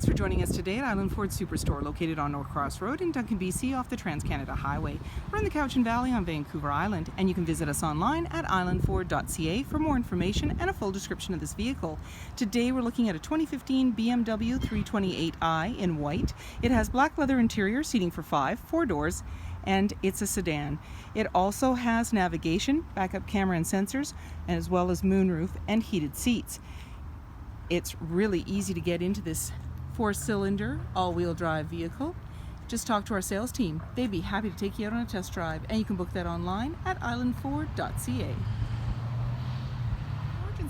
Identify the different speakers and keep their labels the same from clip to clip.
Speaker 1: Thanks for joining us today at Island Ford Superstore, located on Norcross Road in Duncan, BC, off the Trans-Canada Highway. We're in the Cowichan Valley on Vancouver Island, and you can visit us online at islandford.ca for more information and a full description of this vehicle. Today we're looking at a 2015 BMW 328i in white. It has black leather interior, seating for 4 doors, and it's a sedan. It also has navigation, backup camera and sensors, as well as moonroof and heated seats. It's really easy to get into this 4-cylinder all-wheel drive vehicle. Just talk to our sales team. They'd be happy to take you out on a test drive, and you can book that online at islandford.ca.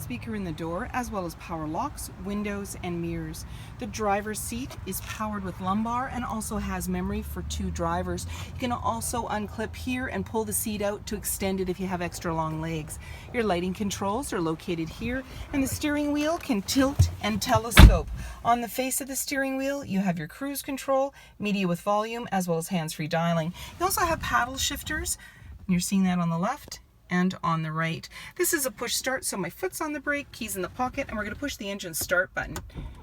Speaker 1: Speaker in the door, as well as power locks, windows, and mirrors. The driver's seat is powered with lumbar and also has memory for 2 drivers. You can also unclip here and pull the seat out to extend it if you have extra long legs. Your lighting controls are located here, and the steering wheel can tilt and telescope. On the face of the steering wheel, you have your cruise control, media with volume, as well as hands-free dialing. You also have paddle shifters. You're seeing that on the left and on the right. This is a push start, so my foot's on the brake, keys in the pocket, and we're going to push the engine start button.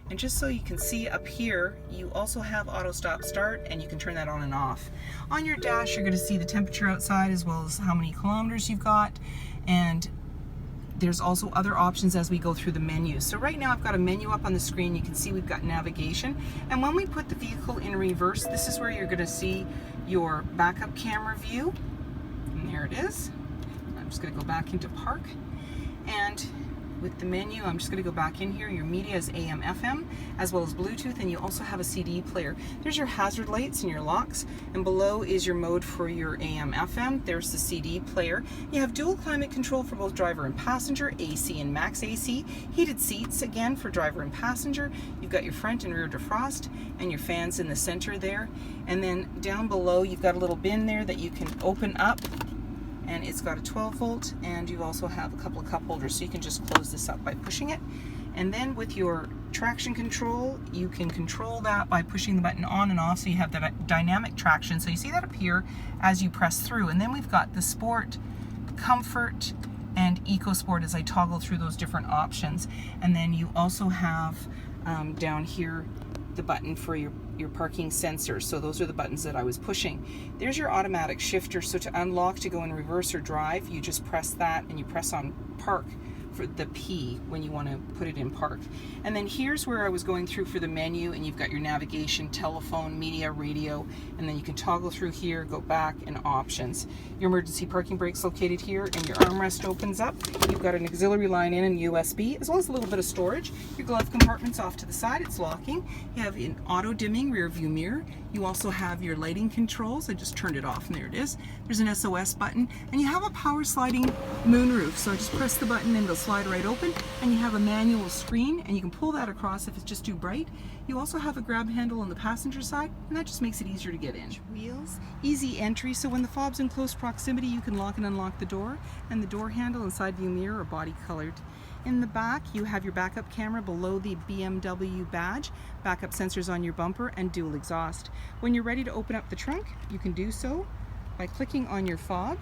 Speaker 1: And just so you can see up here, you also have auto stop start, and you can turn that on and off. On your dash, you're going to see the temperature outside, as well as how many kilometers you've got, and there's also other options as we go through the menu. So right now I've got a menu up on the screen. You can see we've got navigation, and when we put the vehicle in reverse, this is where you're going to see your backup camera view, and there it is. I'm just going to go back into park, and with the menu I'm just going to go back in here. Your media is AM FM as well as Bluetooth, and you also have a CD player. There's your hazard lights and your locks, and below is your mode for your AM FM. There's the CD player. You have dual climate control for both driver and passenger, AC and max AC, heated seats again for driver and passenger. You've got your front and rear defrost and your fans in the center there, and then down below you've got a little bin there that you can open up, and it's got a 12 volt, and you also have a couple of cup holders, so you can just close this up by pushing it. And then with your traction control, you can control that by pushing the button on and off, so you have that dynamic traction. So you see that appear as you press through. And then we've got the Sport, Comfort, and Eco Sport as I toggle through those different options. And then you also have down here the button for your parking sensors. So those are the buttons that I was pushing. There's your automatic shifter, so to unlock to go in reverse or drive, you just press that and you press on park for the P when you want to put it in park. And then here's where I was going through for the menu, and you've got your navigation, telephone, media, radio, and then you can toggle through here, go back, and options. Your emergency parking brake's located here, and your armrest opens up. You've got an auxiliary line in and USB, as well as a little bit of storage. Your glove compartment's off to the side, it's locking. You have an auto dimming rear view mirror. You also have your lighting controls. I just turned it off, and there it is. There's an SOS button, and you have a power sliding moonroof. So I just press the button and it'll slide right open, and you have a manual screen, and you can pull that across if it's just too bright. You also have a grab handle on the passenger side, and that just makes it easier to get in. Wheels, easy entry, so when the fob's in close proximity, you can lock and unlock the door, and the door handle and side view mirror are body colored. In the back, you have your backup camera below the BMW badge, backup sensors on your bumper, and dual exhaust. When you're ready to open up the trunk, you can do so by clicking on your fob.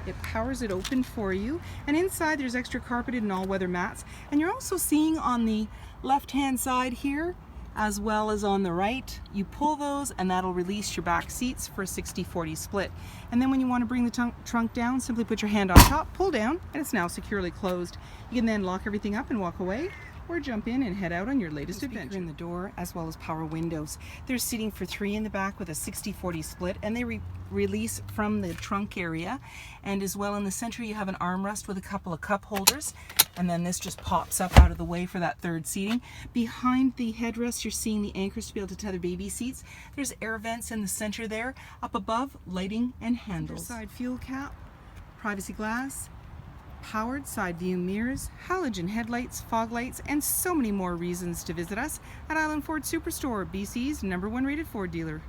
Speaker 1: It powers it open for you, and inside there's extra carpeted and all-weather mats. And you're also seeing on the left-hand side here, as well as on the right, you pull those and that'll release your back seats for a 60-40 split. And then when you want to bring the trunk down, simply put your hand on top, pull down, and it's now securely closed. You can then lock everything up and walk away, or jump in and head out on your latest adventure. In the door, as well as power windows. There's seating for 3 in the back with a 60-40 split, and they release from the trunk area. And as well in the center, you have an armrest with a couple of cup holders, and then this just pops up out of the way for that 3rd seating. Behind the headrest, you're seeing the anchors to be able to tether baby seats. There's air vents in the center there. Up above, lighting and handles. Side fuel cap, privacy glass, powered side view mirrors, halogen headlights, fog lights, and so many more reasons to visit us at Island Ford Superstore, BC's #1 rated Ford dealer.